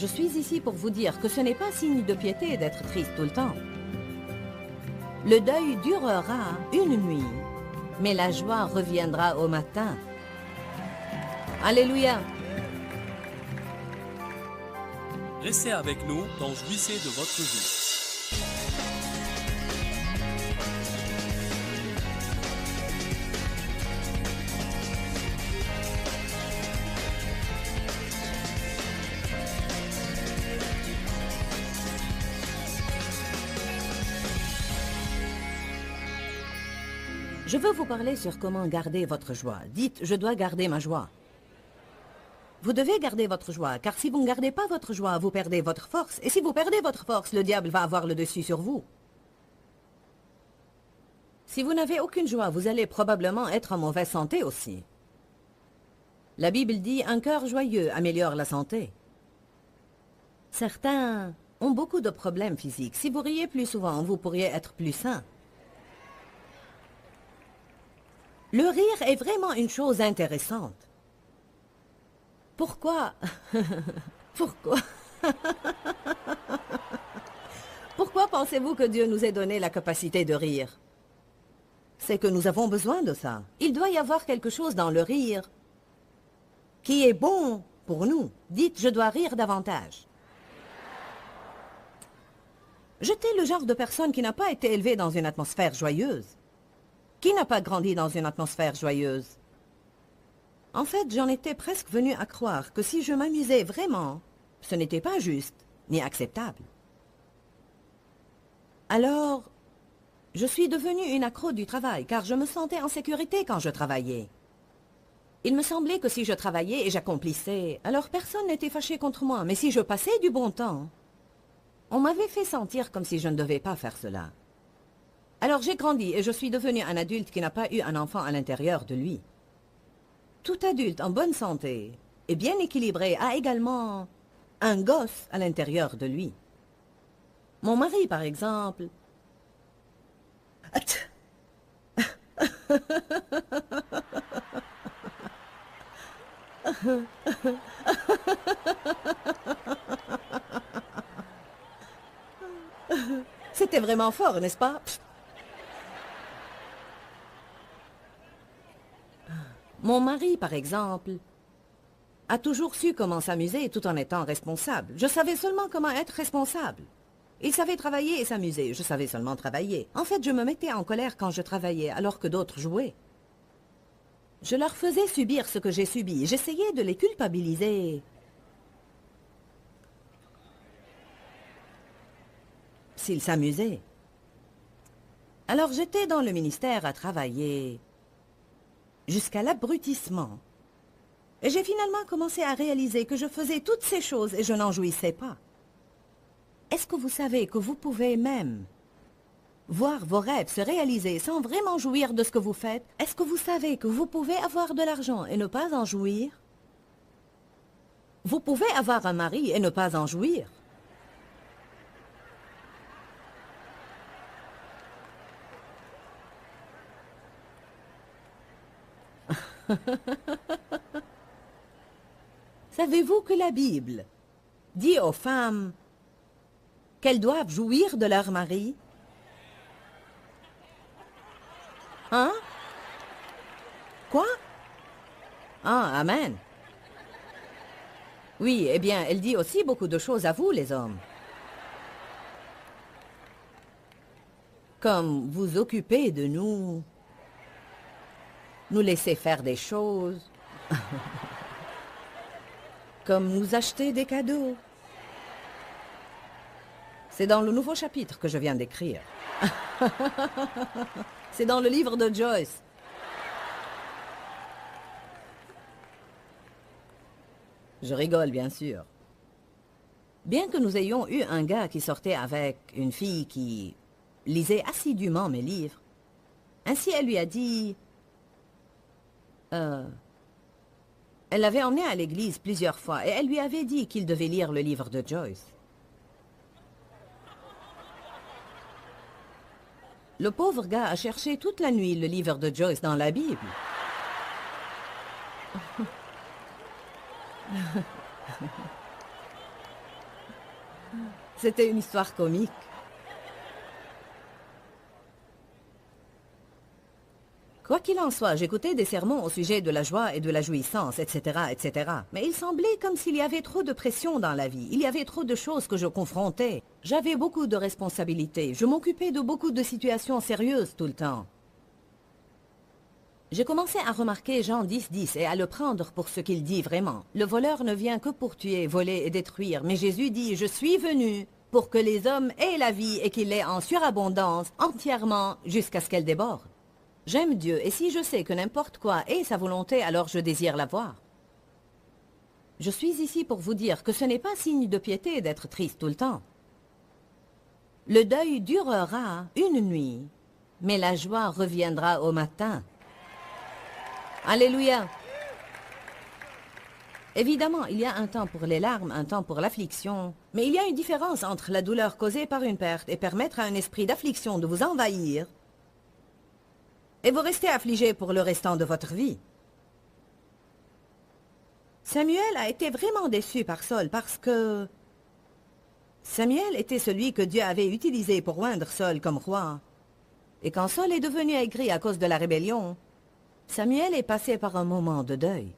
Je suis ici pour vous dire que ce n'est pas signe de piété d'être triste tout le temps. Le deuil durera une nuit, mais la joie reviendra au matin. Alléluia! Restez avec nous, donc jouissez de votre vie. Je veux vous parler sur comment garder votre joie. Dites, je dois garder ma joie. Vous devez garder votre joie, car si vous ne gardez pas votre joie, vous perdez votre force. Et si vous perdez votre force, le diable va avoir le dessus sur vous. Si vous n'avez aucune joie, vous allez probablement être en mauvaise santé aussi. La Bible dit, un cœur joyeux améliore la santé. Certains ont beaucoup de problèmes physiques. Si vous riez plus souvent, vous pourriez être plus sain. Le rire est vraiment une chose intéressante. Pourquoi? Pourquoi? Pourquoi pensez-vous que Dieu nous ait donné la capacité de rire? C'est que nous avons besoin de ça. Il doit y avoir quelque chose dans le rire qui est bon pour nous. Dites, je dois rire davantage. J'étais le genre de personne qui n'a pas été élevée dans une atmosphère joyeuse. Qui n'a pas grandi dans une atmosphère joyeuse? En fait, j'en étais presque venue à croire que si je m'amusais vraiment, ce n'était pas juste ni acceptable. Alors, je suis devenue une accro du travail, car je me sentais en sécurité quand je travaillais. Il me semblait que si je travaillais et j'accomplissais, alors personne n'était fâché contre moi. Mais si je passais du bon temps, on m'avait fait sentir comme si je ne devais pas faire cela. Alors j'ai grandi et je suis devenu un adulte qui n'a pas eu un enfant à l'intérieur de lui. Tout adulte en bonne santé et bien équilibré a également un gosse à l'intérieur de lui. Mon mari, par exemple... C'était vraiment fort, n'est-ce pas? Mon mari, par exemple, a toujours su comment s'amuser tout en étant responsable. Je savais seulement comment être responsable. Il savait travailler et s'amuser. Je savais seulement travailler. En fait, je me mettais en colère quand je travaillais, alors que d'autres jouaient. Je leur faisais subir ce que j'ai subi. J'essayais de les culpabiliser. S'ils s'amusaient. Alors j'étais dans le ministère à travailler jusqu'à l'abrutissement. Et j'ai finalement commencé à réaliser que je faisais toutes ces choses et je n'en jouissais pas. Est-ce que vous savez que vous pouvez même voir vos rêves se réaliser sans vraiment jouir de ce que vous faites? Est-ce que vous savez que vous pouvez avoir de l'argent et ne pas en jouir? Vous pouvez avoir un mari et ne pas en jouir. Savez-vous que la Bible dit aux femmes qu'elles doivent jouir de leur mari? Hein? Quoi? Ah, amen. Oui, eh bien, elle dit aussi beaucoup de choses à vous, les hommes. Comme vous occuper de nous, nous laisser faire des choses, comme nous acheter des cadeaux. C'est dans le nouveau chapitre que je viens d'écrire. C'est dans le livre de Joyce. Je rigole, bien sûr. Bien que nous ayons eu un gars qui sortait avec une fille qui lisait assidûment mes livres, ainsi elle lui a dit... Elle l'avait emmené à l'église plusieurs fois et elle lui avait dit qu'il devait lire le livre de Joyce. Le pauvre gars a cherché toute la nuit le livre de Joyce dans la Bible. C'était une histoire comique. Quoi qu'il en soit, j'écoutais des sermons au sujet de la joie et de la jouissance, etc., etc. Mais il semblait comme s'il y avait trop de pression dans la vie. Il y avait trop de choses que je confrontais. J'avais beaucoup de responsabilités. Je m'occupais de beaucoup de situations sérieuses tout le temps. J'ai commencé à remarquer Jean 10:10 et à le prendre pour ce qu'il dit vraiment. Le voleur ne vient que pour tuer, voler et détruire. Mais Jésus dit, je suis venu pour que les hommes aient la vie et qu'ils l'aient en surabondance, entièrement, jusqu'à ce qu'elle déborde. J'aime Dieu, et si je sais que n'importe quoi est sa volonté, alors je désire la voir. Je suis ici pour vous dire que ce n'est pas signe de piété d'être triste tout le temps. Le deuil durera une nuit, mais la joie reviendra au matin. Alléluia! Évidemment, il y a un temps pour les larmes, un temps pour l'affliction, mais il y a une différence entre la douleur causée par une perte et permettre à un esprit d'affliction de vous envahir et vous restez affligé pour le restant de votre vie. Samuel a été vraiment déçu par Saul parce que Samuel était celui que Dieu avait utilisé pour oindre Saul comme roi. Et quand Saul est devenu aigri à cause de la rébellion, Samuel est passé par un moment de deuil.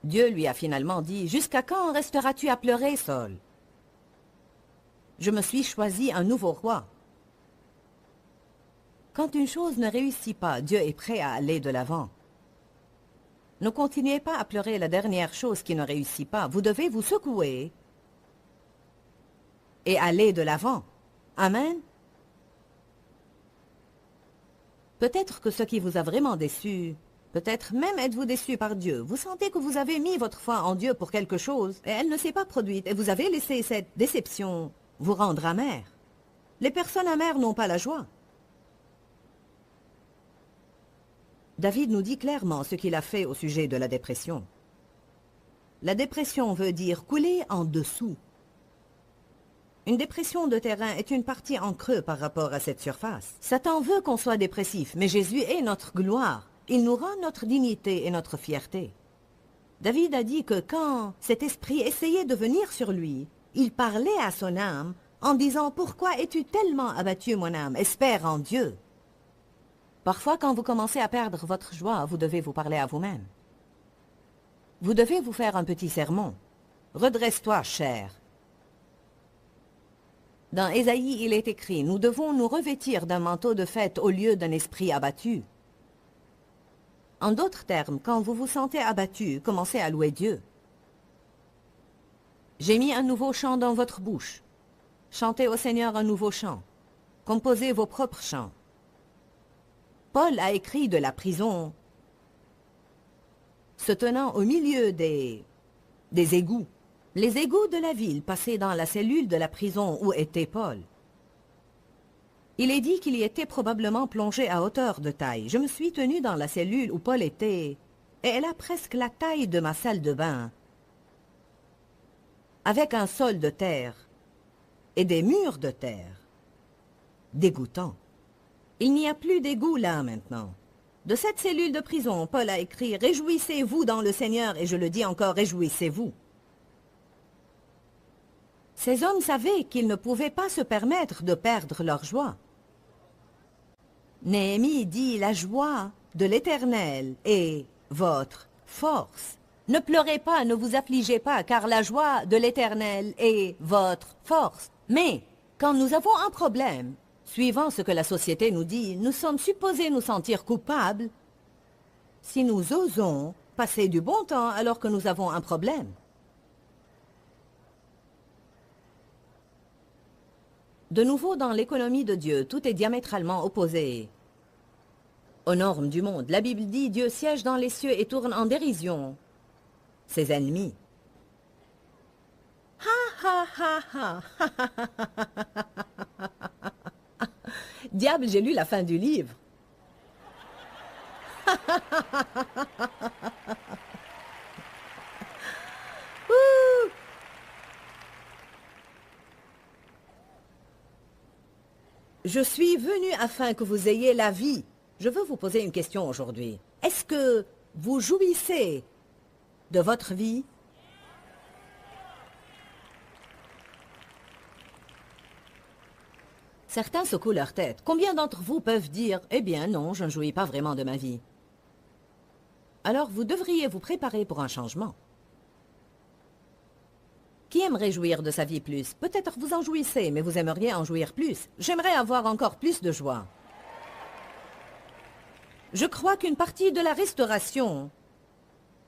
Dieu lui a finalement dit, « Jusqu'à quand resteras-tu à pleurer, Saul? Je me suis choisi un nouveau roi. » Quand une chose ne réussit pas, Dieu est prêt à aller de l'avant. Ne continuez pas à pleurer la dernière chose qui ne réussit pas. Vous devez vous secouer et aller de l'avant. Amen. Peut-être que ce qui vous a vraiment déçu, peut-être même êtes-vous déçu par Dieu. Vous sentez que vous avez mis votre foi en Dieu pour quelque chose et elle ne s'est pas produite et vous avez laissé cette déception vous rendre amer. Les personnes amères n'ont pas la joie. David nous dit clairement ce qu'il a fait au sujet de la dépression. La dépression veut dire couler en dessous. Une dépression de terrain est une partie en creux par rapport à cette surface. Satan veut qu'on soit dépressif, mais Jésus est notre gloire. Il nous rend notre dignité et notre fierté. David a dit que quand cet esprit essayait de venir sur lui, il parlait à son âme en disant « Pourquoi es-tu tellement abattu, mon âme? Espère en Dieu. » Parfois, quand vous commencez à perdre votre joie, vous devez vous parler à vous-même. Vous devez vous faire un petit sermon. Redresse-toi, cher. Dans Ésaïe, il est écrit, nous devons nous revêtir d'un manteau de fête au lieu d'un esprit abattu. En d'autres termes, quand vous vous sentez abattu, commencez à louer Dieu. J'ai mis un nouveau chant dans votre bouche. Chantez au Seigneur un nouveau chant. Composez vos propres chants. Paul a écrit de la prison, se tenant au milieu des égouts. Les égouts de la ville passaient dans la cellule de la prison où était Paul. Il est dit qu'il y était probablement plongé à hauteur de taille. Je me suis tenu dans la cellule où Paul était, et elle a presque la taille de ma salle de bain, avec un sol de terre et des murs de terre. Dégoûtant. Il n'y a plus d'égout là maintenant. De cette cellule de prison, Paul a écrit « Réjouissez-vous dans le Seigneur » et je le dis encore « Réjouissez-vous ». Ces hommes savaient qu'ils ne pouvaient pas se permettre de perdre leur joie. Néhémie dit « La joie de l'Éternel est votre force ». Ne pleurez pas, ne vous affligez pas, car la joie de l'Éternel est votre force. Mais quand nous avons un problème, suivant ce que la société nous dit, nous sommes supposés nous sentir coupables si nous osons passer du bon temps alors que nous avons un problème. De nouveau, dans l'économie de Dieu, tout est diamétralement opposé aux normes du monde. La Bible dit « Dieu siège dans les cieux et tourne en dérision ses ennemis. » Ha ha ha ha. Diable, j'ai lu la fin du livre. Je suis venu afin que vous ayez la vie. Je veux vous poser une question aujourd'hui. Est-ce que vous jouissez de votre vie? Certains secouent leur tête. Combien d'entre vous peuvent dire « Eh bien non, je ne jouis pas vraiment de ma vie ». Alors vous devriez vous préparer pour un changement. Qui aimerait jouir de sa vie plus? Peut-être vous en jouissez, mais vous aimeriez en jouir plus. J'aimerais avoir encore plus de joie. Je crois qu'une partie de la restauration,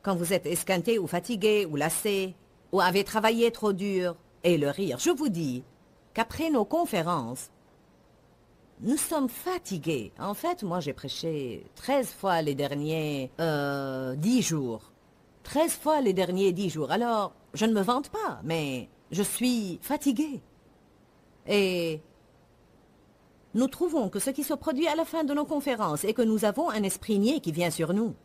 quand vous êtes esquinté ou fatigué ou lassé, ou avez travaillé trop dur, est le rire. Je vous dis qu'après nos conférences, nous sommes fatigués. En fait, moi j'ai prêché 13 fois les derniers 10 jours. 13 fois les derniers 10 jours. Alors, je ne me vante pas, mais je suis fatigué. Et nous trouvons que ce qui se produit à la fin de nos conférences est que nous avons un esprit niais qui vient sur nous.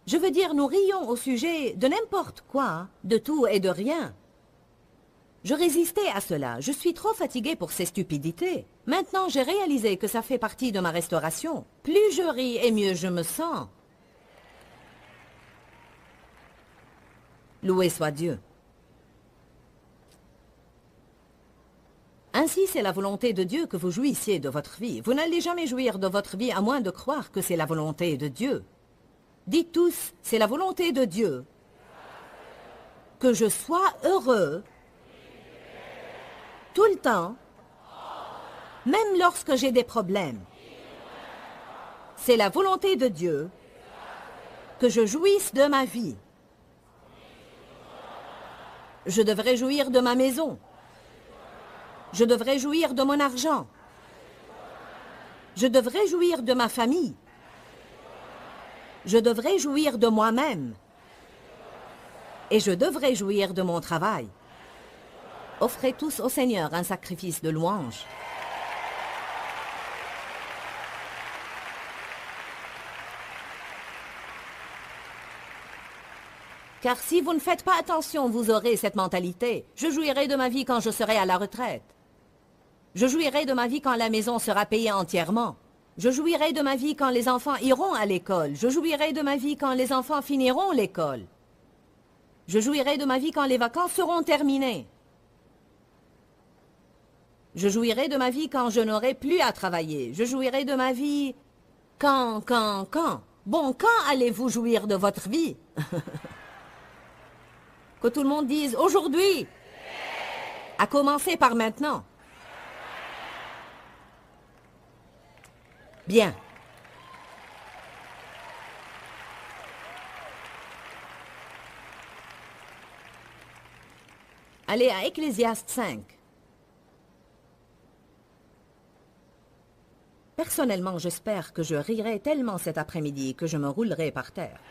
Je veux dire, nous rions au sujet de n'importe quoi, de tout et de rien. Je résistais à cela. Je suis trop fatigué pour ces stupidités. Maintenant, j'ai réalisé que ça fait partie de ma restauration. Plus je ris et mieux je me sens. Loué soit Dieu. Ainsi, c'est la volonté de Dieu que vous jouissiez de votre vie. Vous n'allez jamais jouir de votre vie à moins de croire que c'est la volonté de Dieu. Dites tous, c'est la volonté de Dieu que je sois heureux tout le temps, même lorsque j'ai des problèmes. C'est la volonté de Dieu que je jouisse de ma vie. Je devrais jouir de ma maison. Je devrais jouir de mon argent. Je devrais jouir de ma famille. Je devrais jouir de moi-même. Et je devrais jouir de mon travail. Offrez tous au Seigneur un sacrifice de louange. Car si vous ne faites pas attention, vous aurez cette mentalité. Je jouirai de ma vie quand je serai à la retraite. Je jouirai de ma vie quand la maison sera payée entièrement. Je jouirai de ma vie quand les enfants iront à l'école. Je jouirai de ma vie quand les enfants finiront l'école. Je jouirai de ma vie quand les vacances seront terminées. Je jouirai de ma vie quand je n'aurai plus à travailler. Je jouirai de ma vie quand. Bon, quand allez-vous jouir de votre vie? Que tout le monde dise aujourd'hui, à commencer par maintenant. Bien. Allez à Ecclésiaste 5. Personnellement, j'espère que je rirai tellement cet après-midi que je me roulerai par terre.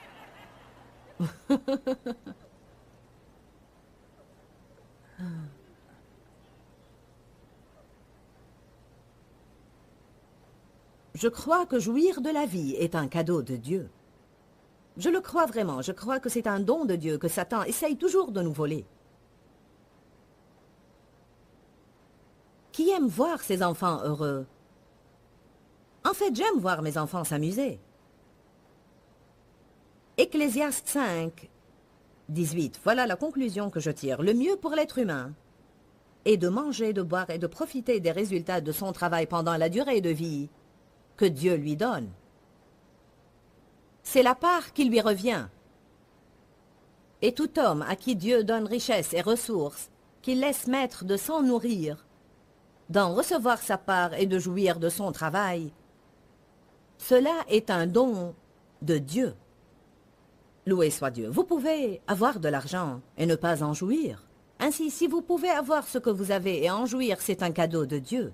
Je crois que jouir de la vie est un cadeau de Dieu. Je le crois vraiment, je crois que c'est un don de Dieu que Satan essaye toujours de nous voler. Qui aime voir ses enfants heureux? En fait, j'aime voir mes enfants s'amuser. Ecclésiaste 5, 18. Voilà la conclusion que je tire. Le mieux pour l'être humain est de manger, de boire et de profiter des résultats de son travail pendant la durée de vie que Dieu lui donne. C'est la part qui lui revient. Et tout homme à qui Dieu donne richesse et ressources, qu'il laisse maître de s'en nourrir, d'en recevoir sa part et de jouir de son travail, cela est un don de Dieu. Loué soit Dieu. Vous pouvez avoir de l'argent et ne pas en jouir. Ainsi, si vous pouvez avoir ce que vous avez et en jouir, c'est un cadeau de Dieu.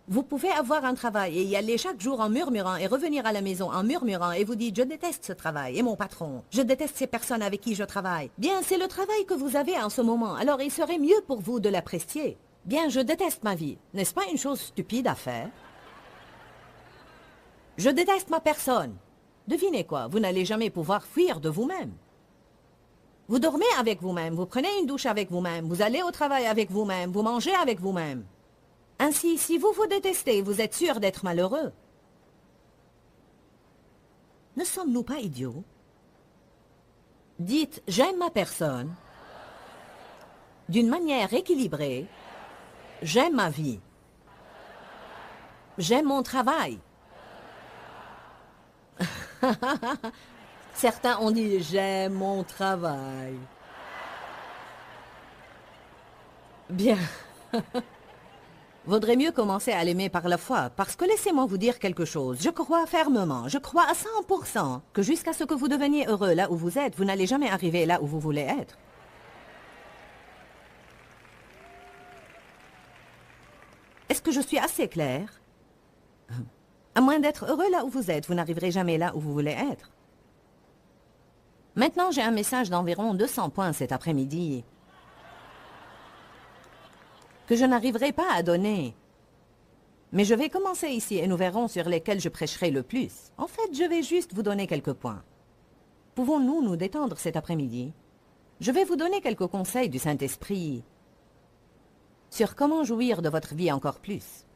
Vous pouvez avoir un travail et y aller chaque jour en murmurant et revenir à la maison en murmurant et vous dites « Je déteste ce travail et mon patron. Je déteste ces personnes avec qui je travaille. » Bien, c'est le travail que vous avez en ce moment, alors il serait mieux pour vous de l'apprécier. Bien, je déteste ma vie. N'est-ce pas une chose stupide à faire? Je déteste ma personne. Devinez quoi, vous n'allez jamais pouvoir fuir de vous-même. Vous dormez avec vous-même, vous prenez une douche avec vous-même, vous allez au travail avec vous-même, vous mangez avec vous-même. Ainsi, si vous vous détestez, vous êtes sûr d'être malheureux. Ne sommes-nous pas idiots? Dites « J'aime ma personne » d'une manière équilibrée. J'aime ma vie. J'aime mon travail. Certains ont dit « j'aime mon travail ». Bien. Vaudrait mieux commencer à l'aimer par la foi, parce que laissez-moi vous dire quelque chose. Je crois fermement, je crois à 100% que jusqu'à ce que vous deveniez heureux là où vous êtes, vous n'allez jamais arriver là où vous voulez être. Est-ce que je suis assez claire? À moins d'être heureux là où vous êtes, vous n'arriverez jamais là où vous voulez être. Maintenant, j'ai un message d'environ 200 points cet après-midi que je n'arriverai pas à donner. Mais je vais commencer ici et nous verrons sur lesquels je prêcherai le plus. En fait, je vais juste vous donner quelques points. Pouvons-nous nous détendre cet après-midi? Je vais vous donner quelques conseils du Saint-Esprit sur comment jouir de votre vie encore plus.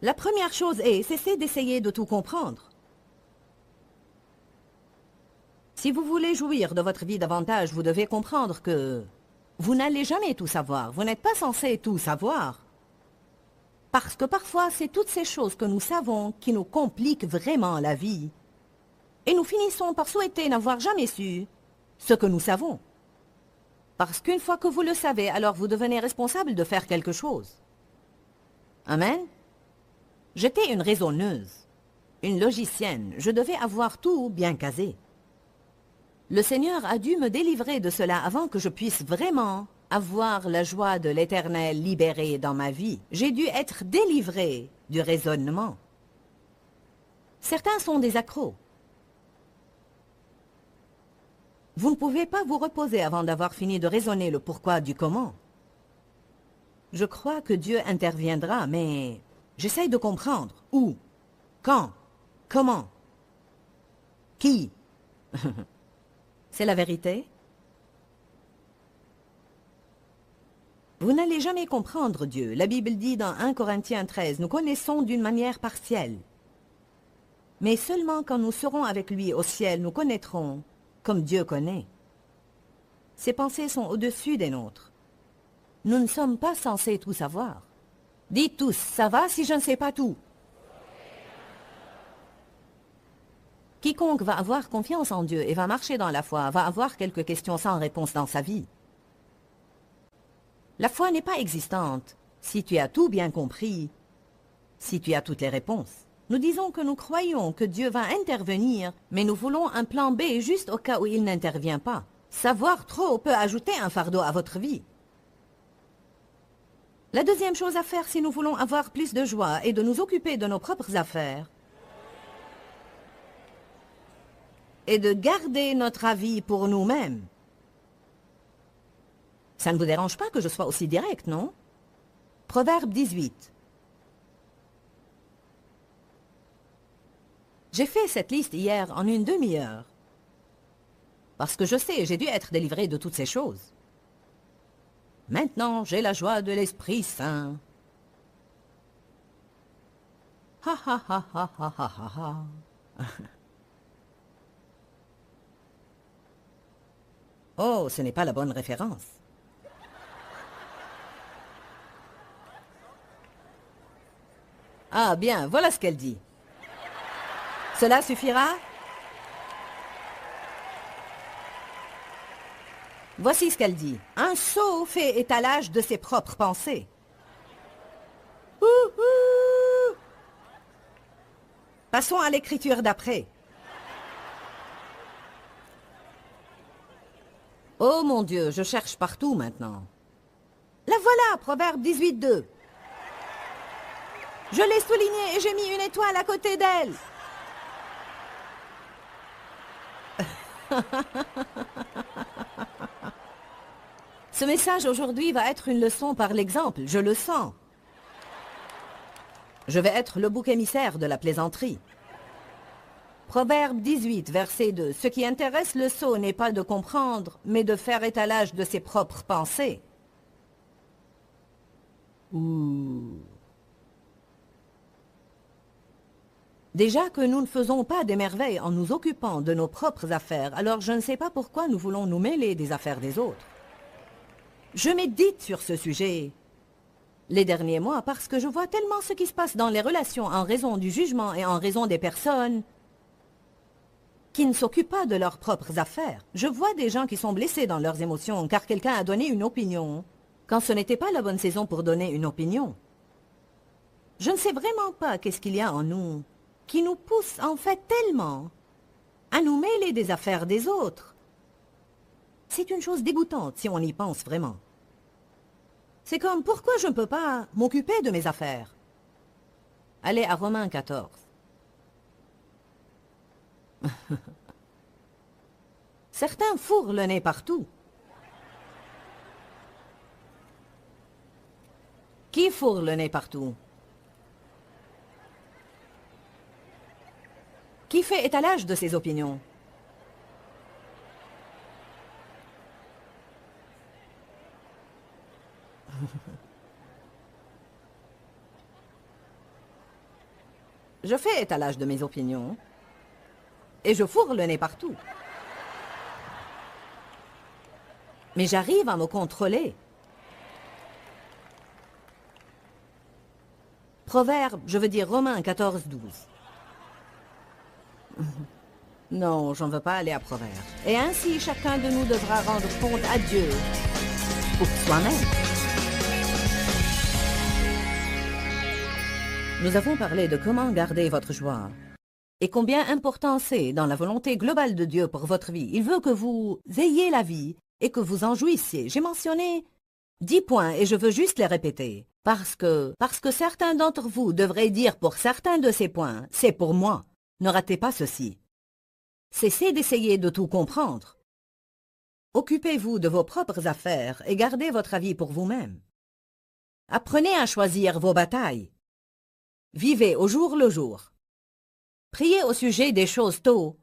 La première chose est, cessez d'essayer de tout comprendre. Si vous voulez jouir de votre vie davantage, vous devez comprendre que vous n'allez jamais tout savoir. Vous n'êtes pas censé tout savoir. Parce que parfois, c'est toutes ces choses que nous savons qui nous compliquent vraiment la vie. Et nous finissons par souhaiter n'avoir jamais su ce que nous savons. Parce qu'une fois que vous le savez, alors vous devenez responsable de faire quelque chose. Amen. J'étais une raisonneuse, une logicienne. Je devais avoir tout bien casé. Le Seigneur a dû me délivrer de cela avant que je puisse vraiment avoir la joie de l'Éternel libérée dans ma vie. J'ai dû être délivré du raisonnement. Certains sont des accros. Vous ne pouvez pas vous reposer avant d'avoir fini de raisonner le pourquoi du comment. Je crois que Dieu interviendra, mais j'essaye de comprendre où, quand, comment, qui. C'est la vérité? Vous n'allez jamais comprendre Dieu. La Bible dit dans 1 Corinthiens 13, nous connaissons d'une manière partielle. Mais seulement quand nous serons avec lui au ciel, nous connaîtrons comme Dieu connaît. Ses pensées sont au-dessus des nôtres. Nous ne sommes pas censés tout savoir. Dites tous, ça va si je ne sais pas tout? Quiconque va avoir confiance en Dieu et va marcher dans la foi va avoir quelques questions sans réponse dans sa vie. La foi n'est pas existante si tu as tout bien compris, si tu as toutes les réponses. Nous disons que nous croyons que Dieu va intervenir, mais nous voulons un plan B juste au cas où il n'intervient pas. Savoir trop peut ajouter un fardeau à votre vie. La deuxième chose à faire si nous voulons avoir plus de joie est de nous occuper de nos propres affaires et de garder notre avis pour nous-mêmes. Ça ne vous dérange pas que je sois aussi direct, non? Proverbe 18. J'ai fait cette liste hier en une demi-heure. Parce que je sais, j'ai dû être délivré de toutes ces choses. Maintenant, j'ai la joie de l'Esprit Saint. Ha ha ha ha ha ha ha ha. Oh, ce n'est pas la bonne référence. Ah bien, voilà ce qu'elle dit. Cela suffira? Voici ce qu'elle dit. Un sot fait étalage de ses propres pensées. Ouhou! Passons à l'écriture d'après. Oh mon Dieu, je cherche partout maintenant. La voilà, Proverbe 18:2. Je l'ai soulignée et j'ai mis une étoile à côté d'elle. Ce message aujourd'hui va être une leçon par l'exemple, je le sens. Je vais être le bouc émissaire de la plaisanterie. Proverbe 18, verset 2. Ce qui intéresse le sot n'est pas de comprendre, mais de faire étalage de ses propres pensées. Ouh. Déjà que nous ne faisons pas des merveilles en nous occupant de nos propres affaires, alors je ne sais pas pourquoi nous voulons nous mêler des affaires des autres. Je médite sur ce sujet. les derniers mois parce que je vois tellement ce qui se passe dans les relations en raison du jugement et en raison des personnes qui ne s'occupent pas de leurs propres affaires. Je vois des gens qui sont blessés dans leurs émotions car quelqu'un a donné une opinion quand ce n'était pas la bonne saison pour donner une opinion. Je ne sais vraiment pas qu'est-ce qu'il y a en nous qui nous pousse en fait tellement à nous mêler des affaires des autres. C'est une chose dégoûtante si on y pense vraiment. C'est comme, pourquoi je ne peux pas m'occuper de mes affaires? Allez à Romains 14. Certains fourrent le nez partout. Qui fourre le nez partout? Qui fait étalage de ses opinions? Je fais étalage de mes opinions et je fourre le nez partout. Mais j'arrive à me contrôler. Proverbe, je veux dire Romains 14, 12. Non, j'en veux pas aller à Proverbe. Et ainsi, chacun de nous devra rendre compte à Dieu pour soi-même. Nous avons parlé de comment garder votre joie et combien important c'est dans la volonté globale de Dieu pour votre vie. Il veut que vous ayez la vie et que vous en jouissiez. J'ai mentionné 10 points et je veux juste les répéter. Parce que certains d'entre vous devraient dire pour certains de ces points, c'est pour moi. Ne ratez pas ceci. Cessez d'essayer de tout comprendre. Occupez-vous de vos propres affaires et gardez votre avis pour vous-même. Apprenez à choisir vos batailles. Vivez au jour le jour. Priez au sujet des choses tôt,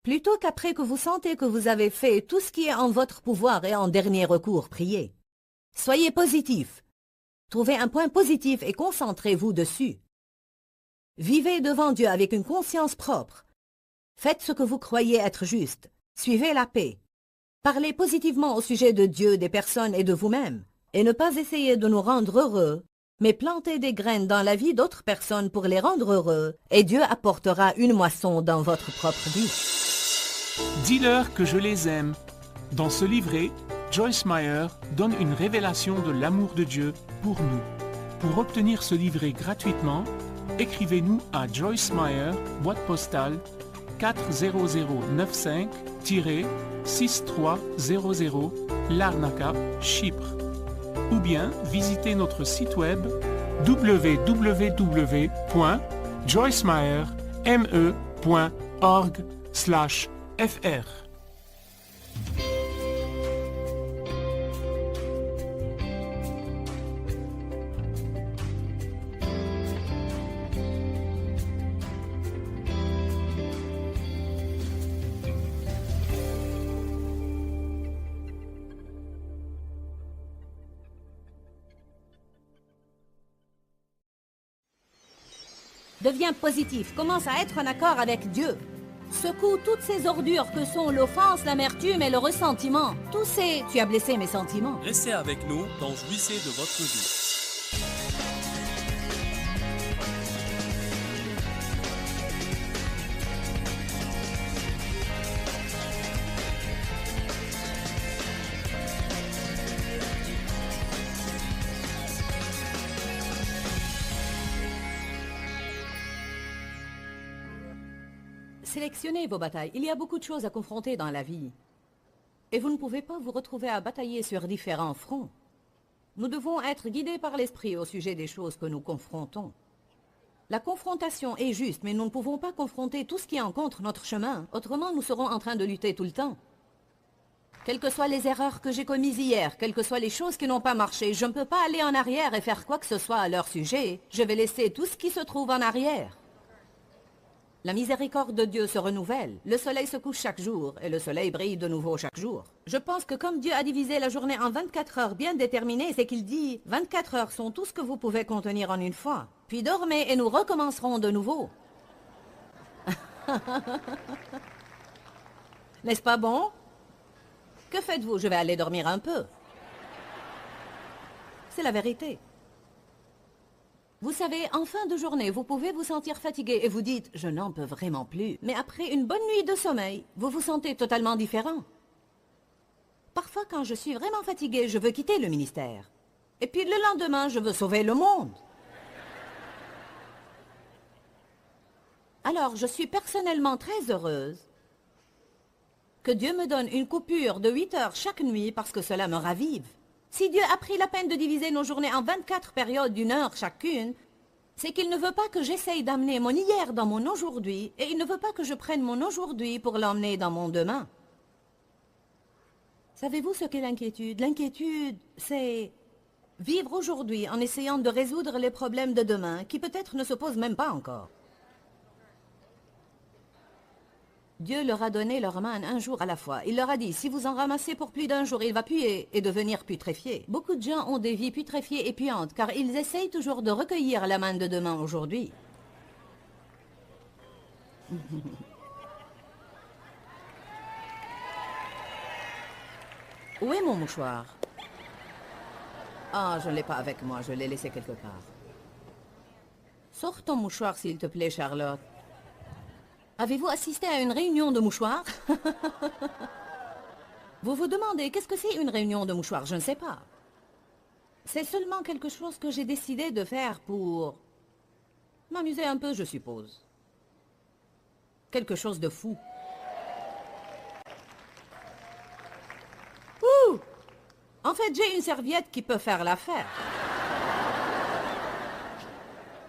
plutôt qu'après que vous sentez que vous avez fait tout ce qui est en votre pouvoir et en dernier recours, priez. Soyez positif. Trouvez un point positif et concentrez-vous dessus. Vivez devant Dieu avec une conscience propre. Faites ce que vous croyez être juste. Suivez la paix. Parlez positivement au sujet de Dieu, des personnes et de vous-même. Et ne pas essayer de nous rendre heureux, mais plantez des graines dans la vie d'autres personnes pour les rendre heureux, et Dieu apportera une moisson dans votre propre vie. Dis-leur que je les aime. Dans ce livret, Joyce Meyer donne une révélation de l'amour de Dieu pour nous. Pour obtenir ce livret gratuitement, écrivez-nous à Joyce Meyer, boîte postale 40095-6300 Larnaca, Chypre. Ou bien visitez notre site web www.joycemeyer.org/fr. Deviens positif, commence à être en accord avec Dieu. Secoue toutes ces ordures que sont l'offense, l'amertume et le ressentiment. Tous ces... Tu as blessé mes sentiments. Restez avec nous dans Jouissez de votre vie. Sélectionnez vos batailles. Il y a beaucoup de choses à confronter dans la vie. Et vous ne pouvez pas vous retrouver à batailler sur différents fronts. Nous devons être guidés par l'esprit au sujet des choses que nous confrontons. La confrontation est juste, mais nous ne pouvons pas confronter tout ce qui rencontre notre chemin. Autrement, nous serons en train de lutter tout le temps. Quelles que soient les erreurs que j'ai commises hier, quelles que soient les choses qui n'ont pas marché, je ne peux pas aller en arrière et faire quoi que ce soit à leur sujet. Je vais laisser tout ce qui se trouve en arrière. La miséricorde de Dieu se renouvelle. Le soleil se couche chaque jour et le soleil brille de nouveau chaque jour. Je pense que comme Dieu a divisé la journée en 24 heures bien déterminées, c'est qu'il dit « 24 heures sont tout ce que vous pouvez contenir en une fois. Puis dormez et nous recommencerons de nouveau. » N'est-ce pas bon? Que faites-vous? Je vais aller dormir un peu. C'est la vérité. Vous savez, en fin de journée, vous pouvez vous sentir fatigué et vous dites « je n'en peux vraiment plus ». Mais après une bonne nuit de sommeil, vous vous sentez totalement différent. Parfois, quand je suis vraiment fatiguée, je veux quitter le ministère. Et puis le lendemain, je veux sauver le monde. Alors, je suis personnellement très heureuse que Dieu me donne une coupure de 8 heures chaque nuit parce que cela me ravive. Si Dieu a pris la peine de diviser nos journées en 24 périodes d'1 heure chacune, c'est qu'il ne veut pas que j'essaye d'amener mon hier dans mon aujourd'hui et il ne veut pas que je prenne mon aujourd'hui pour l'emmener dans mon demain. Savez-vous ce qu'est l'inquiétude? L'inquiétude, c'est vivre aujourd'hui en essayant de résoudre les problèmes de demain qui peut-être ne se posent même pas encore. Dieu leur a donné leur manne un jour à la fois. Il leur a dit, si vous en ramassez pour plus d'un jour, il va puer et devenir putréfié. Beaucoup de gens ont des vies putréfiées et puantes, car ils essayent toujours de recueillir la manne de demain aujourd'hui. Où est mon mouchoir? Ah, je ne l'ai pas avec moi, je l'ai laissé quelque part. Sors ton mouchoir, s'il te plaît, Charlotte. Avez-vous assisté à une réunion de mouchoirs? Vous vous demandez, qu'est-ce que c'est une réunion de mouchoirs? Je ne sais pas. C'est seulement quelque chose que j'ai décidé de faire pour m'amuser un peu, je suppose. Quelque chose de fou. Ouh! En fait, j'ai une serviette qui peut faire l'affaire.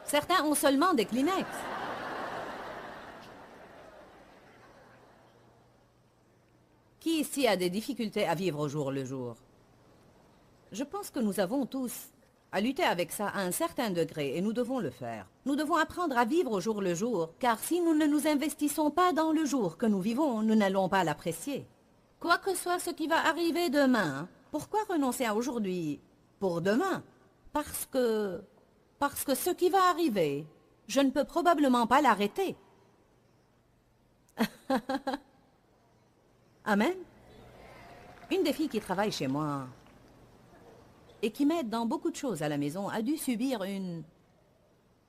Certains ont seulement des Kleenex. Qui ici a des difficultés à vivre au jour le jour? Je pense que nous avons tous à lutter avec ça à un certain degré et nous devons le faire. Nous devons apprendre à vivre au jour le jour, car si nous ne nous investissons pas dans le jour que nous vivons, nous n'allons pas l'apprécier. Quoi que soit ce qui va arriver demain, pourquoi renoncer à aujourd'hui pour demain? Parce que ce qui va arriver, je ne peux probablement pas l'arrêter. Amen. Une des filles qui travaille chez moi et qui m'aide dans beaucoup de choses à la maison a dû subir une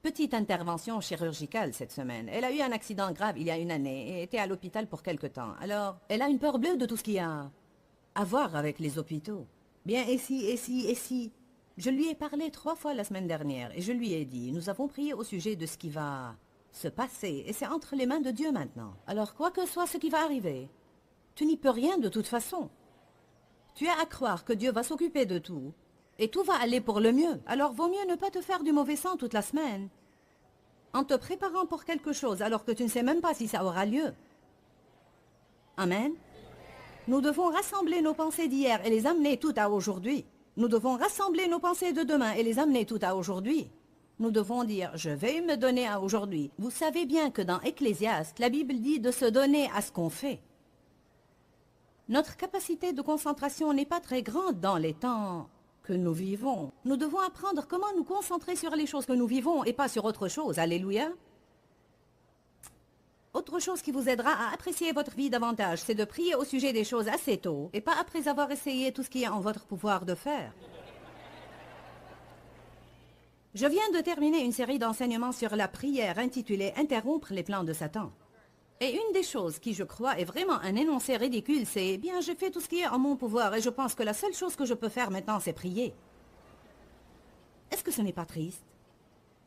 petite intervention chirurgicale cette semaine. Elle a eu un accident grave il y a une année et était à l'hôpital pour quelque temps. Alors, elle a une peur bleue de tout ce qu'il y a à voir avec les hôpitaux. Bien, et si. Je lui ai parlé 3 fois la semaine dernière et je lui ai dit, nous avons prié au sujet de ce qui va se passer et c'est entre les mains de Dieu maintenant. Alors, quoi que soit ce qui va arriver, tu n'y peux rien de toute façon. Tu as à croire que Dieu va s'occuper de tout, et tout va aller pour le mieux. Alors vaut mieux ne pas te faire du mauvais sang toute la semaine, en te préparant pour quelque chose alors que tu ne sais même pas si ça aura lieu. Amen. Nous devons rassembler nos pensées d'hier et les amener toutes à aujourd'hui. Nous devons rassembler nos pensées de demain et les amener toutes à aujourd'hui. Nous devons dire, je vais me donner à aujourd'hui. Vous savez bien que dans Ecclésiaste, la Bible dit de se donner à ce qu'on fait. Notre capacité de concentration n'est pas très grande dans les temps que nous vivons. Nous devons apprendre comment nous concentrer sur les choses que nous vivons et pas sur autre chose. Alléluia. Autre chose qui vous aidera à apprécier votre vie davantage, c'est de prier au sujet des choses assez tôt et pas après avoir essayé tout ce qui est en votre pouvoir de faire. Je viens de terminer une série d'enseignements sur la prière intitulée « Interrompre les plans de Satan ». Et une des choses qui, je crois, est vraiment un énoncé ridicule, c'est « Bien, j'ai fait tout ce qui est en mon pouvoir et je pense que la seule chose que je peux faire maintenant, c'est prier. » Est-ce que ce n'est pas triste?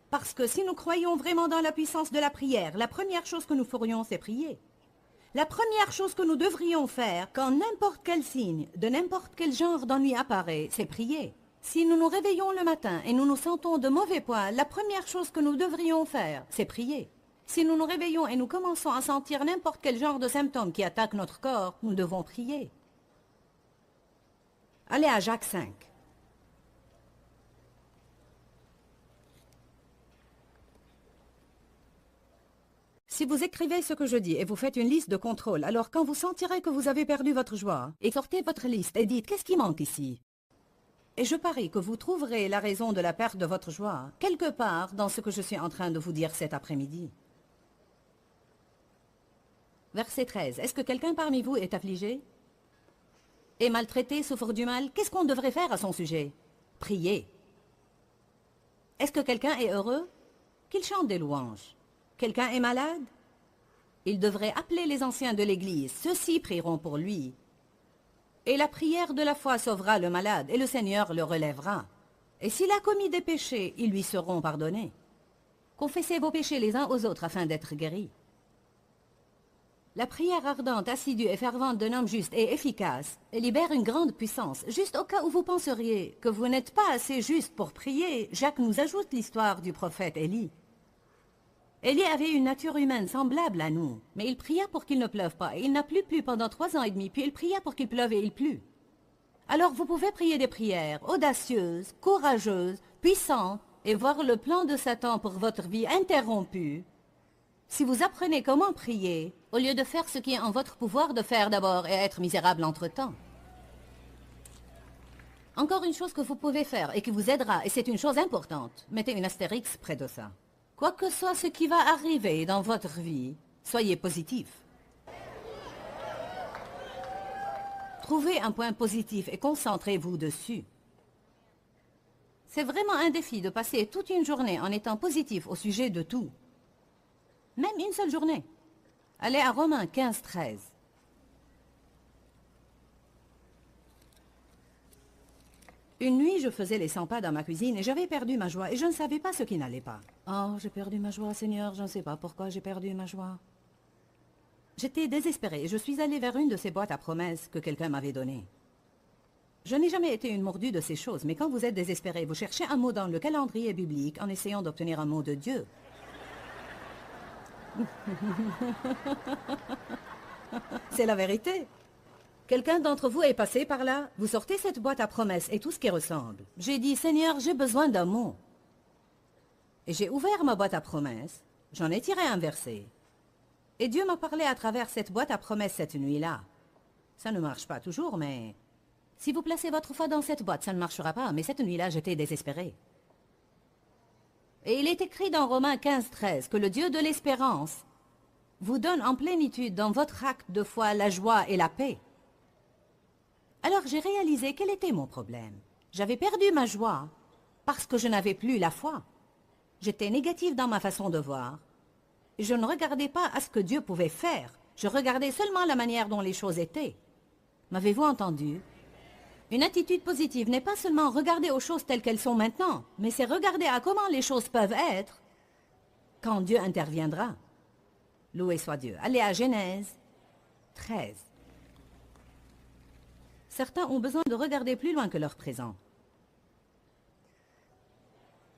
Parce que si nous croyons vraiment dans la puissance de la prière, la première chose que nous ferions, c'est prier. La première chose que nous devrions faire, quand n'importe quel signe, de n'importe quel genre d'ennui apparaît, c'est prier. Si nous nous réveillons le matin et nous nous sentons de mauvais poil, la première chose que nous devrions faire, c'est prier. Si nous nous réveillons et nous commençons à sentir n'importe quel genre de symptômes qui attaquent notre corps, nous devons prier. Allez à Jacques 5. Si vous écrivez ce que je dis et vous faites une liste de contrôle, alors quand vous sentirez que vous avez perdu votre joie, sortez votre liste et dites « Qu'est-ce qui manque ici ?» Et je parie que vous trouverez la raison de la perte de votre joie quelque part dans ce que je suis en train de vous dire cet après-midi. Verset 13. Est-ce que quelqu'un parmi vous est affligé? Est maltraité, souffre du mal? Qu'est-ce qu'on devrait faire à son sujet? Prier. Est-ce que quelqu'un est heureux? Qu'il chante des louanges. Quelqu'un est malade? Il devrait appeler les anciens de l'Église. Ceux-ci prieront pour lui. Et la prière de la foi sauvera le malade, et le Seigneur le relèvera. Et s'il a commis des péchés, ils lui seront pardonnés. Confessez vos péchés les uns aux autres afin d'être guéris. La prière ardente, assidue et fervente d'un homme juste et efficace et libère une grande puissance. Juste au cas où vous penseriez que vous n'êtes pas assez juste pour prier, Jacques nous ajoute l'histoire du prophète Élie. Élie avait une nature humaine semblable à nous, mais il pria pour qu'il ne pleuve pas. Et il n'a plus plu pendant 3 ans et demi, puis il pria pour qu'il pleuve et il plut. Alors vous pouvez prier des prières audacieuses, courageuses, puissantes, et voir le plan de Satan pour votre vie interrompu. Si vous apprenez comment prier, au lieu de faire ce qui est en votre pouvoir de faire d'abord et être misérable entre-temps. Encore une chose que vous pouvez faire et qui vous aidera, et c'est une chose importante, mettez une astérix près de ça. Quoi que soit ce qui va arriver dans votre vie, soyez positif. Trouvez un point positif et concentrez-vous dessus. C'est vraiment un défi de passer toute une journée en étant positif au sujet de tout. Même une seule journée. Allez à Romains 15-13. Une nuit, je faisais les 100 pas dans ma cuisine et j'avais perdu ma joie et je ne savais pas ce qui n'allait pas. Oh, j'ai perdu ma joie, Seigneur, je ne sais pas pourquoi j'ai perdu ma joie. J'étais désespérée et je suis allée vers une de ces boîtes à promesses que quelqu'un m'avait données. Je n'ai jamais été une mordue de ces choses, mais quand vous êtes désespéré, vous cherchez un mot dans le calendrier biblique en essayant d'obtenir un mot de Dieu. C'est la vérité. Quelqu'un d'entre vous est passé par là? Vous sortez cette boîte à promesses et tout ce qui ressemble. J'ai dit, Seigneur, j'ai besoin d'un mot. Et j'ai ouvert ma boîte à promesses, j'en ai tiré un verset. Et Dieu m'a parlé à travers cette boîte à promesses cette nuit-là. Ça ne marche pas toujours, mais... Si vous placez votre foi dans cette boîte, ça ne marchera pas, mais cette nuit-là, j'étais désespérée. Et il est écrit dans Romains 15-13 que le Dieu de l'espérance vous donne en plénitude dans votre acte de foi la joie et la paix. Alors j'ai réalisé quel était mon problème. J'avais perdu ma joie parce que je n'avais plus la foi. J'étais négative dans ma façon de voir. Je ne regardais pas à ce que Dieu pouvait faire. Je regardais seulement la manière dont les choses étaient. M'avez-vous entendu? Une attitude positive n'est pas seulement regarder aux choses telles qu'elles sont maintenant, mais c'est regarder à comment les choses peuvent être quand Dieu interviendra. Loué soit Dieu. Allez à Genèse 13. Certains ont besoin de regarder plus loin que leur présent.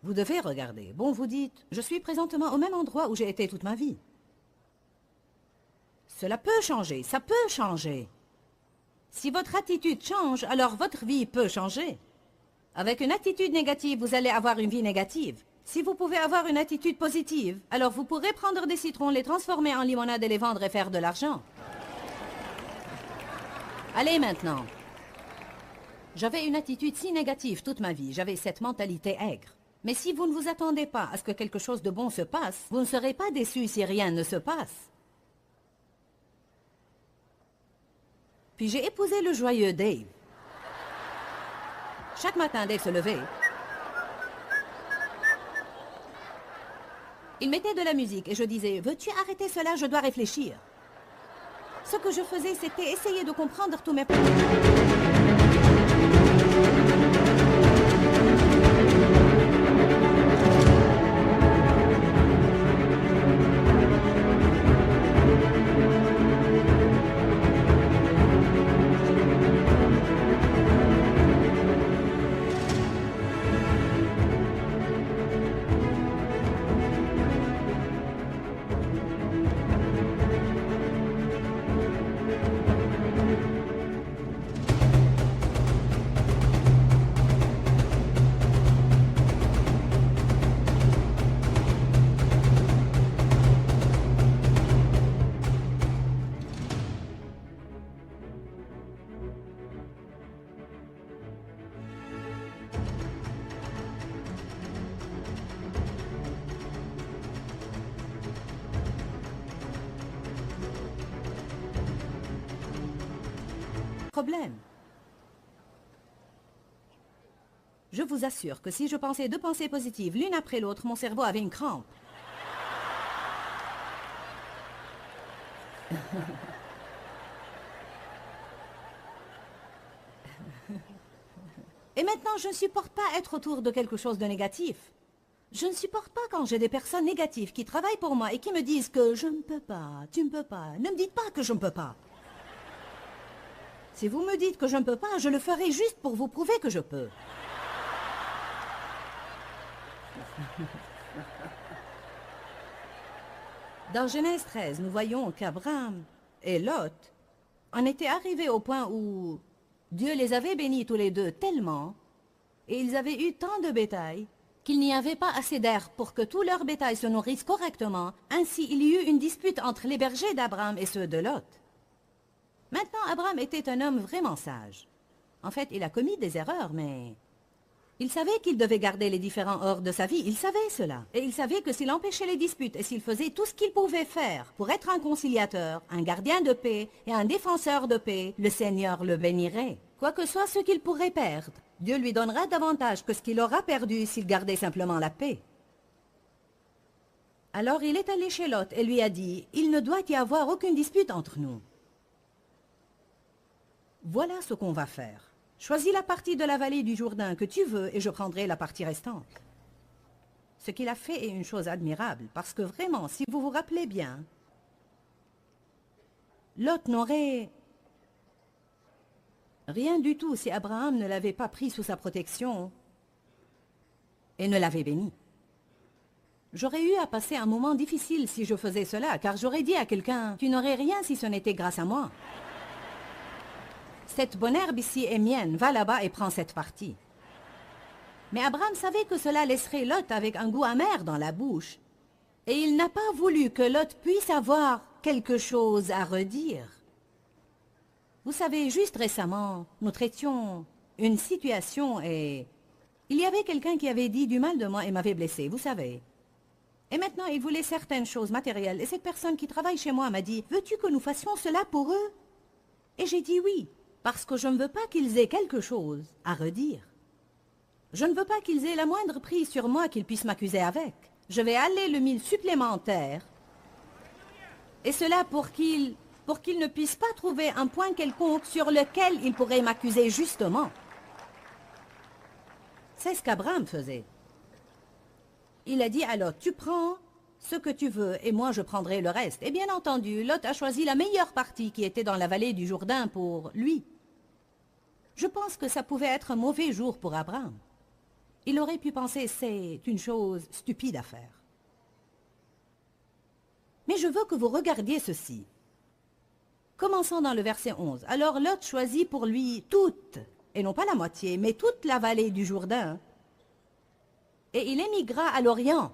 Vous devez regarder. Bon, vous dites, je suis présentement au même endroit où j'ai été toute ma vie. Cela peut changer, ça peut changer. Si votre attitude change, alors votre vie peut changer. Avec une attitude négative, vous allez avoir une vie négative. Si vous pouvez avoir une attitude positive, alors vous pourrez prendre des citrons, les transformer en limonade et les vendre et faire de l'argent. Allez maintenant. J'avais une attitude si négative toute ma vie, j'avais cette mentalité aigre. Mais si vous ne vous attendez pas à ce que quelque chose de bon se passe, vous ne serez pas déçus si rien ne se passe. Puis j'ai épousé le joyeux Dave. Chaque matin, Dave se levait. Il mettait de la musique et je disais, veux-tu arrêter cela, je dois réfléchir. Ce que je faisais, c'était essayer de comprendre tous mes problèmes. Je vous assure que si je pensais deux pensées positives l'une après l'autre, mon cerveau avait une crampe. Et maintenant, je ne supporte pas être autour de quelque chose de négatif. Je ne supporte pas quand j'ai des personnes négatives qui travaillent pour moi et qui me disent que je ne peux pas, tu ne peux pas. Ne me dites pas que je ne peux pas. Si vous me dites que je ne peux pas, je le ferai juste pour vous prouver que je peux. Dans Genèse 13, nous voyons qu'Abraham et Lot en étaient arrivés au point où Dieu les avait bénis tous les deux tellement, et ils avaient eu tant de bétail, qu'il n'y avait pas assez d'air pour que tout leur bétail se nourrisse correctement. Ainsi, il y eut une dispute entre les bergers d'Abraham et ceux de Lot. Maintenant, Abraham était un homme vraiment sage. En fait, il a commis des erreurs, mais il savait qu'il devait garder les différends hors de sa vie. Il savait cela. Et il savait que s'il empêchait les disputes et s'il faisait tout ce qu'il pouvait faire pour être un conciliateur, un gardien de paix et un défenseur de paix, le Seigneur le bénirait. Quoi que soit ce qu'il pourrait perdre, Dieu lui donnera davantage que ce qu'il aura perdu s'il gardait simplement la paix. Alors il est allé chez Lot et lui a dit, « Il ne doit y avoir aucune dispute entre nous. Voilà ce qu'on va faire. Choisis la partie de la vallée du Jourdain que tu veux et je prendrai la partie restante. » Ce qu'il a fait est une chose admirable, parce que vraiment, si vous vous rappelez bien, Lot n'aurait rien du tout si Abraham ne l'avait pas pris sous sa protection et ne l'avait béni. J'aurais eu à passer un moment difficile si je faisais cela, car j'aurais dit à quelqu'un, « Tu n'aurais rien si ce n'était grâce à moi. Cette bonne herbe ici est mienne, va là-bas et prends cette partie. » Mais Abraham savait que cela laisserait Lot avec un goût amer dans la bouche, et il n'a pas voulu que Lot puisse avoir quelque chose à redire. Vous savez, juste récemment, nous traitions une situation et il y avait quelqu'un qui avait dit du mal de moi et m'avait blessé, vous savez. Et maintenant, il voulait certaines choses matérielles. Et cette personne qui travaille chez moi m'a dit, « Veux-tu que nous fassions cela pour eux ?» Et j'ai dit oui, parce que je ne veux pas qu'ils aient quelque chose à redire. Je ne veux pas qu'ils aient la moindre prise sur moi qu'ils puissent m'accuser avec. Je vais aller le 1000 supplémentaire. Et cela pour qu'ils ne puissent pas trouver un point quelconque sur lequel ils pourraient m'accuser justement. C'est ce qu'Abraham faisait. Il a dit à Lot, tu prends ce que tu veux et moi je prendrai le reste. Et bien entendu, Lot a choisi la meilleure partie qui était dans la vallée du Jourdain pour lui. Je pense que ça pouvait être un mauvais jour pour Abraham. Il aurait pu penser, c'est une chose stupide à faire. Mais je veux que vous regardiez ceci. Commençons dans le verset 11. Alors Lot choisit pour lui toute, et non pas la moitié, mais toute la vallée du Jourdain. Et il émigra à l'Orient.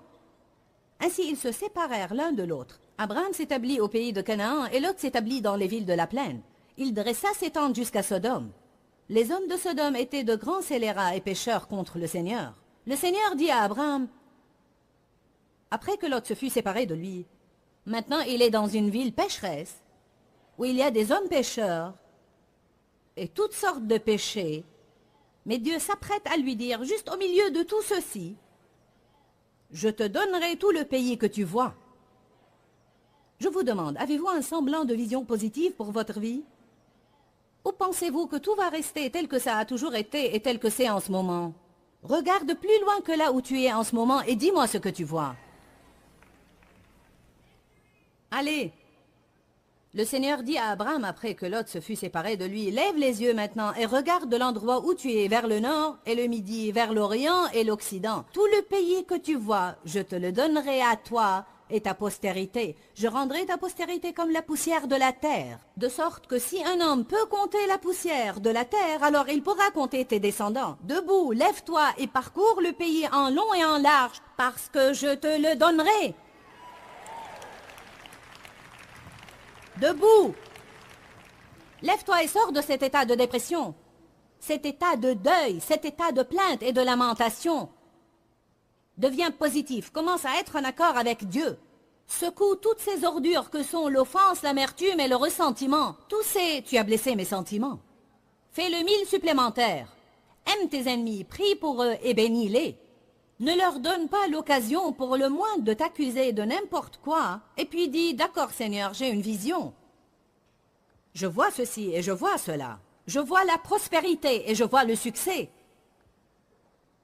Ainsi ils se séparèrent l'un de l'autre. Abraham s'établit au pays de Canaan et Lot s'établit dans les villes de la plaine. Il dressa ses tentes jusqu'à Sodome. Les hommes de Sodome étaient de grands scélérats et pécheurs contre le Seigneur. Le Seigneur dit à Abraham, après que Lot se fut séparé de lui, maintenant il est dans une ville pécheresse, où il y a des hommes pécheurs et toutes sortes de péchés, mais Dieu s'apprête à lui dire, juste au milieu de tout ceci, je te donnerai tout le pays que tu vois. Je vous demande, avez-vous un semblant de vision positive pour votre vie? Ou pensez-vous que tout va rester tel que ça a toujours été et tel que c'est en ce moment? Regarde plus loin que là où tu es en ce moment et dis-moi ce que tu vois. Allez. Le Seigneur dit à Abraham après que Lot se fut séparé de lui, lève les yeux maintenant et regarde de l'endroit où tu es, vers le nord et le midi, vers l'Orient et l'Occident. Tout le pays que tu vois, je te le donnerai à toi et ta postérité. Je rendrai ta postérité comme la poussière de la terre, de sorte que si un homme peut compter la poussière de la terre, alors il pourra compter tes descendants. Debout, lève-toi et parcours le pays en long et en large, parce que je te le donnerai. Debout! Lève-toi et sors de cet état de dépression, cet état de deuil, cet état de plainte et de lamentation. Deviens positif, commence à être en accord avec Dieu. Secoue toutes ces ordures que sont l'offense, l'amertume et le ressentiment. Tous ces... Tu as blessé mes sentiments. Fais le 1000 supplémentaire. Aime tes ennemis, prie pour eux et bénis-les. Ne leur donne pas l'occasion pour le moins de t'accuser de n'importe quoi, et puis dis, d'accord Seigneur, j'ai une vision. Je vois ceci et je vois cela. Je vois la prospérité et je vois le succès.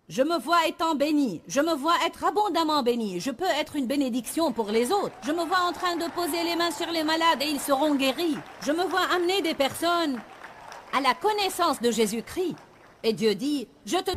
Je me vois étant béni, je me vois être abondamment béni, je peux être une bénédiction pour les autres. Je me vois en train de poser les mains sur les malades et ils seront guéris. Je me vois amener des personnes à la connaissance de Jésus-Christ. Et Dieu dit, je te...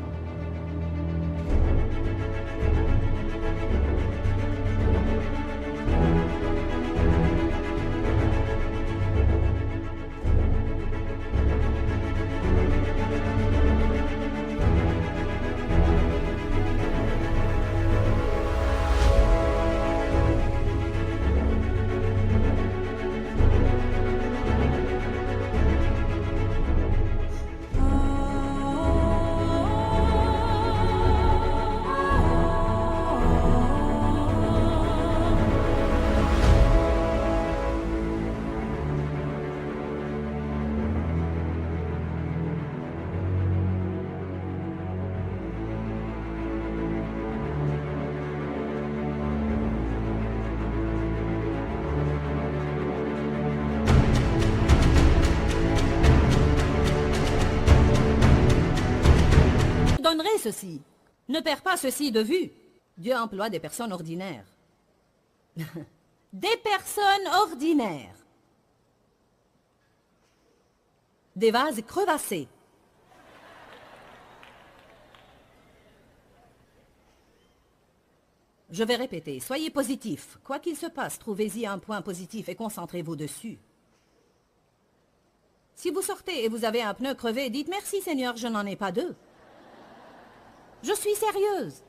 donnerai ceci. Ne perds pas ceci de vue. Dieu emploie des personnes ordinaires. Des personnes ordinaires. Des vases crevassés. Je vais répéter, soyez positif. Quoi qu'il se passe, trouvez-y un point positif et concentrez-vous dessus. Si vous sortez et vous avez un pneu crevé, dites merci Seigneur, je n'en ai pas deux. Je suis sérieuse.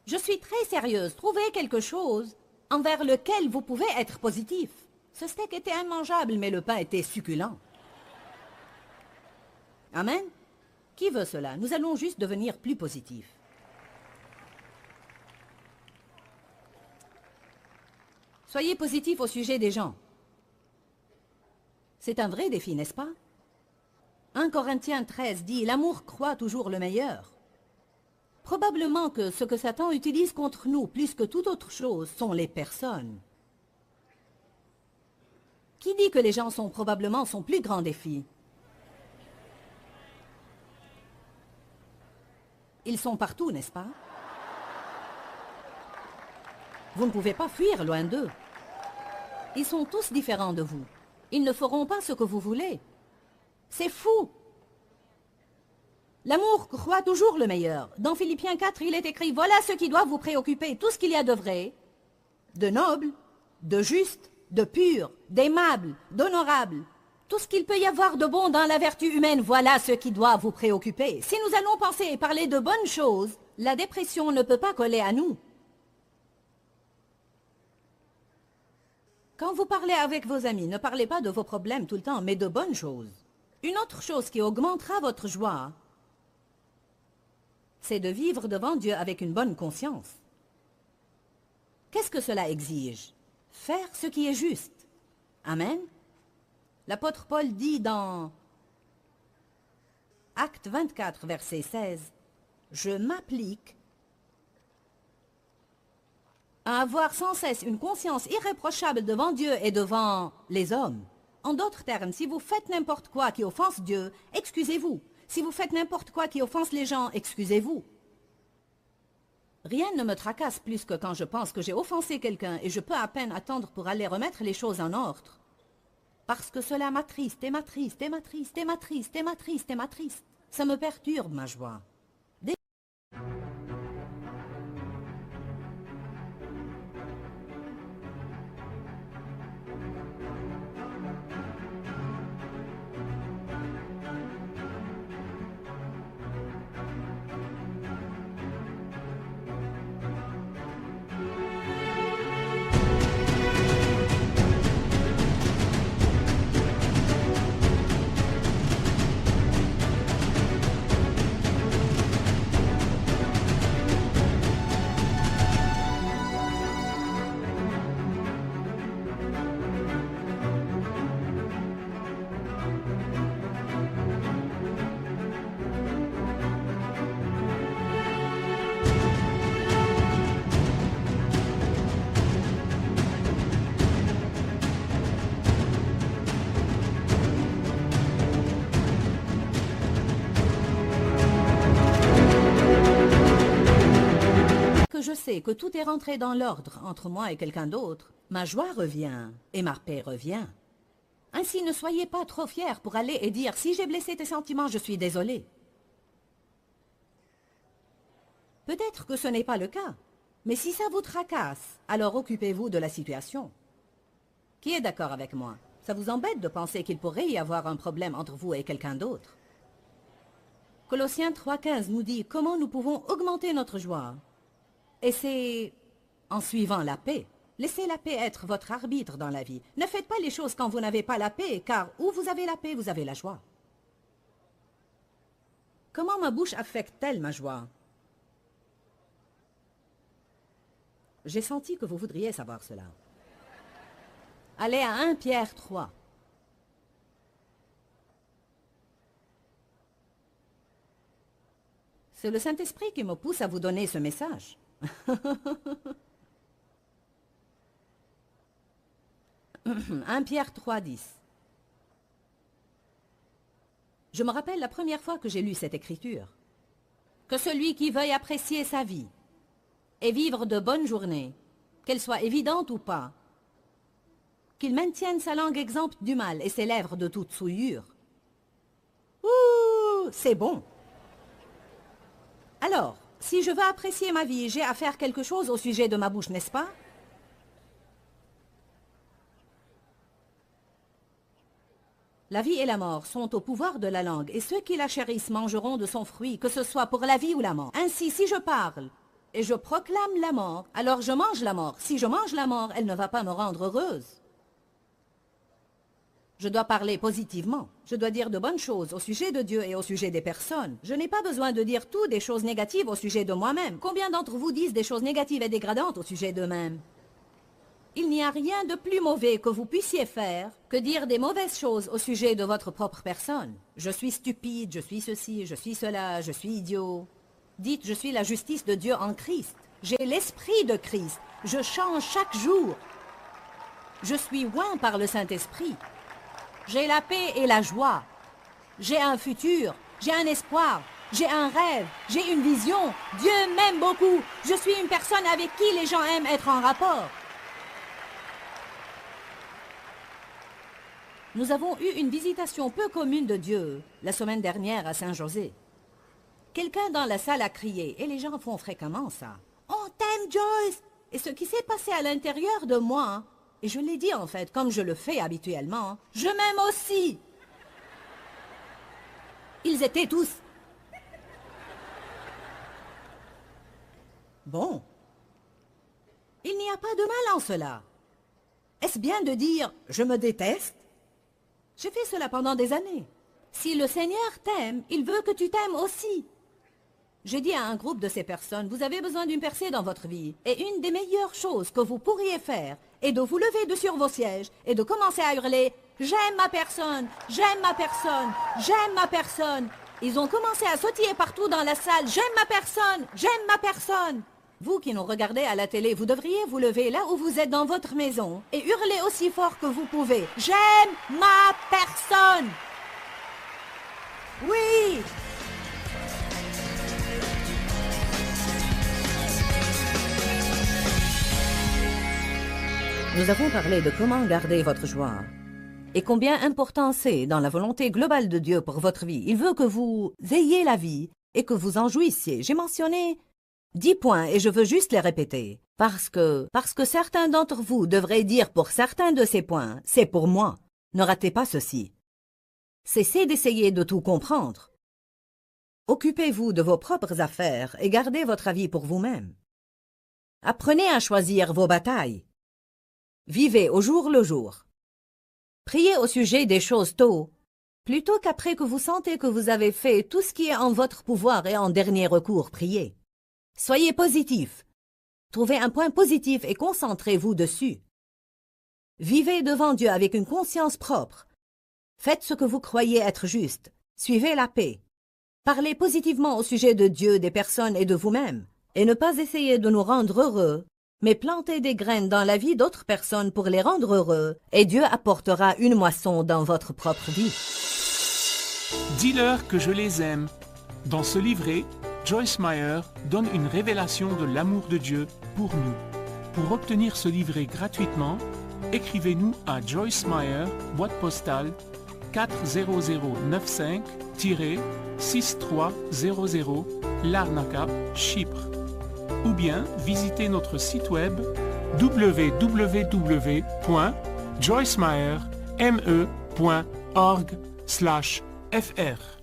Je suis très sérieuse. Trouvez quelque chose envers lequel vous pouvez être positif. Ce steak était immangeable, mais le pain était succulent. Amen. Qui veut cela? Nous allons juste devenir plus positifs. Soyez positifs au sujet des gens. C'est un vrai défi, n'est-ce pas? 1 Corinthiens 13 dit « L'amour croit toujours le meilleur ». Probablement que ce que Satan utilise contre nous, plus que toute autre chose, sont les personnes. Qui dit que les gens sont probablement son plus grand défi? Ils sont partout, n'est-ce pas? Vous ne pouvez pas fuir loin d'eux. Ils sont tous différents de vous. Ils ne feront pas ce que vous voulez. C'est fou. L'amour croit toujours le meilleur. Dans Philippiens 4, il est écrit, voilà ce qui doit vous préoccuper, tout ce qu'il y a de vrai, de noble, de juste, de pur, d'aimable, d'honorable. Tout ce qu'il peut y avoir de bon dans la vertu humaine, voilà ce qui doit vous préoccuper. Si nous allons penser et parler de bonnes choses, la dépression ne peut pas coller à nous. Quand vous parlez avec vos amis, ne parlez pas de vos problèmes tout le temps, mais de bonnes choses. Une autre chose qui augmentera votre joie, c'est de vivre devant Dieu avec une bonne conscience. Qu'est-ce que cela exige? Faire ce qui est juste. Amen. L'apôtre Paul dit dans Actes 24, verset 16, « Je m'applique à avoir sans cesse une conscience irréprochable devant Dieu et devant les hommes. » En d'autres termes, si vous faites n'importe quoi qui offense Dieu, excusez-vous. Si vous faites n'importe quoi qui offense les gens, excusez-vous. Rien ne me tracasse plus que quand je pense que j'ai offensé quelqu'un et je peux à peine attendre pour aller remettre les choses en ordre. Parce que cela m'attriste et m'attriste et m'attriste et m'attriste et m'attriste et m'attriste. Ça me perturbe ma joie. sais que tout est rentré dans l'ordre entre moi et quelqu'un d'autre, ma joie revient et ma paix revient. Ainsi, ne soyez pas trop fiers pour aller et dire « Si j'ai blessé tes sentiments, je suis désolé ». Peut-être que ce n'est pas le cas, mais si ça vous tracasse, alors occupez-vous de la situation. Qui est d'accord avec moi? Ça vous embête de penser qu'il pourrait y avoir un problème entre vous et quelqu'un d'autre? Colossiens 3,15 nous dit comment nous pouvons augmenter notre joie. Et c'est en suivant la paix. Laissez la paix être votre arbitre dans la vie. Ne faites pas les choses quand vous n'avez pas la paix, car où vous avez la paix, vous avez la joie. Comment ma bouche affecte-t-elle ma joie? J'ai senti que vous voudriez savoir cela. Allez à 1 Pierre 3. C'est le Saint-Esprit qui me pousse à vous donner ce message. 1 Pierre 3, 10. Je me rappelle la première fois que j'ai lu cette écriture. Que celui qui veuille apprécier sa vie et vivre de bonnes journées, qu'elles soient évidentes ou pas, qu'il maintienne sa langue exempte du mal et ses lèvres de toute souillure. Ouh, c'est bon. Alors, si je veux apprécier ma vie, j'ai à faire quelque chose au sujet de ma bouche, n'est-ce pas? La vie et la mort sont au pouvoir de la langue, et ceux qui la chérissent mangeront de son fruit, que ce soit pour la vie ou la mort. Ainsi, si je parle et je proclame la mort, alors je mange la mort. Si je mange la mort, elle ne va pas me rendre heureuse. Je dois parler positivement. Je dois dire de bonnes choses au sujet de Dieu et au sujet des personnes. Je n'ai pas besoin de dire tout des choses négatives au sujet de moi-même. Combien d'entre vous disent des choses négatives et dégradantes au sujet d'eux-mêmes? Il n'y a rien de plus mauvais que vous puissiez faire que dire des mauvaises choses au sujet de votre propre personne. Je suis stupide, je suis ceci, je suis cela, je suis idiot. Dites, je suis la justice de Dieu en Christ. J'ai l'esprit de Christ. Je change chaque jour. Je suis oint par le Saint-Esprit. J'ai la paix et la joie. J'ai un futur, j'ai un espoir, j'ai un rêve, j'ai une vision. Dieu m'aime beaucoup. Je suis une personne avec qui les gens aiment être en rapport. Nous avons eu une visitation peu commune de Dieu la semaine dernière à Saint-José. Quelqu'un dans la salle a crié, et les gens font fréquemment ça. « On t'aime, Joyce !» Et ce qui s'est passé à l'intérieur de moi, et je l'ai dit en fait, comme je le fais habituellement, « Je m'aime aussi !» Ils étaient tous. Bon. Il n'y a pas de mal en cela. Est-ce bien de dire « Je me déteste » ? J'ai fait cela pendant des années. Si le Seigneur t'aime, il veut que tu t'aimes aussi. J'ai dit à un groupe de ces personnes, vous avez besoin d'une percée dans votre vie. Et une des meilleures choses que vous pourriez faire est de vous lever de sur vos sièges et de commencer à hurler « J'aime ma personne, j'aime ma personne, j'aime ma personne ». Ils ont commencé à sautiller partout dans la salle « J'aime ma personne, j'aime ma personne ». Vous qui nous regardez à la télé, vous devriez vous lever là où vous êtes dans votre maison et hurler aussi fort que vous pouvez. J'aime ma personne. Oui. Nous avons parlé de comment garder votre joie et combien important c'est dans la volonté globale de Dieu pour votre vie. Il veut que vous ayez la vie et que vous en jouissiez. J'ai mentionné 10 points et je veux juste les répéter. Parce que certains d'entre vous devraient dire pour certains de ces points, c'est pour moi. Ne ratez pas ceci. Cessez d'essayer de tout comprendre. Occupez-vous de vos propres affaires et gardez votre avis pour vous-même. Apprenez à choisir vos batailles. Vivez au jour le jour. Priez au sujet des choses tôt, plutôt qu'après que vous sentez que vous avez fait tout ce qui est en votre pouvoir et en dernier recours, priez. Soyez positif. Trouvez un point positif et concentrez-vous dessus. Vivez devant Dieu avec une conscience propre. Faites ce que vous croyez être juste. Suivez la paix. Parlez positivement au sujet de Dieu, des personnes et de vous-même. Et ne pas essayer de nous rendre heureux, mais plantez des graines dans la vie d'autres personnes pour les rendre heureux, et Dieu apportera une moisson dans votre propre vie. Dis-leur que je les aime. Dans ce livret, Joyce Meyer donne une révélation de l'amour de Dieu pour nous. Pour obtenir ce livret gratuitement, écrivez-nous à Joyce Meyer, boîte postale 40095-6300, Larnaca, Chypre. Ou bien visitez notre site web www.joycemeyer.org/fr.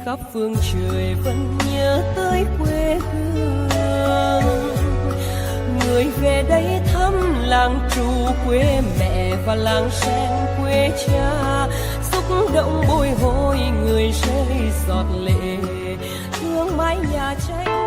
khắp phương trời vẫn nhớ tới quê hương. Người về đây thăm làng trù quê mẹ và làng sen quê cha, xúc động bồi hồi người rơi giọt lệ thương mái nhà tranh.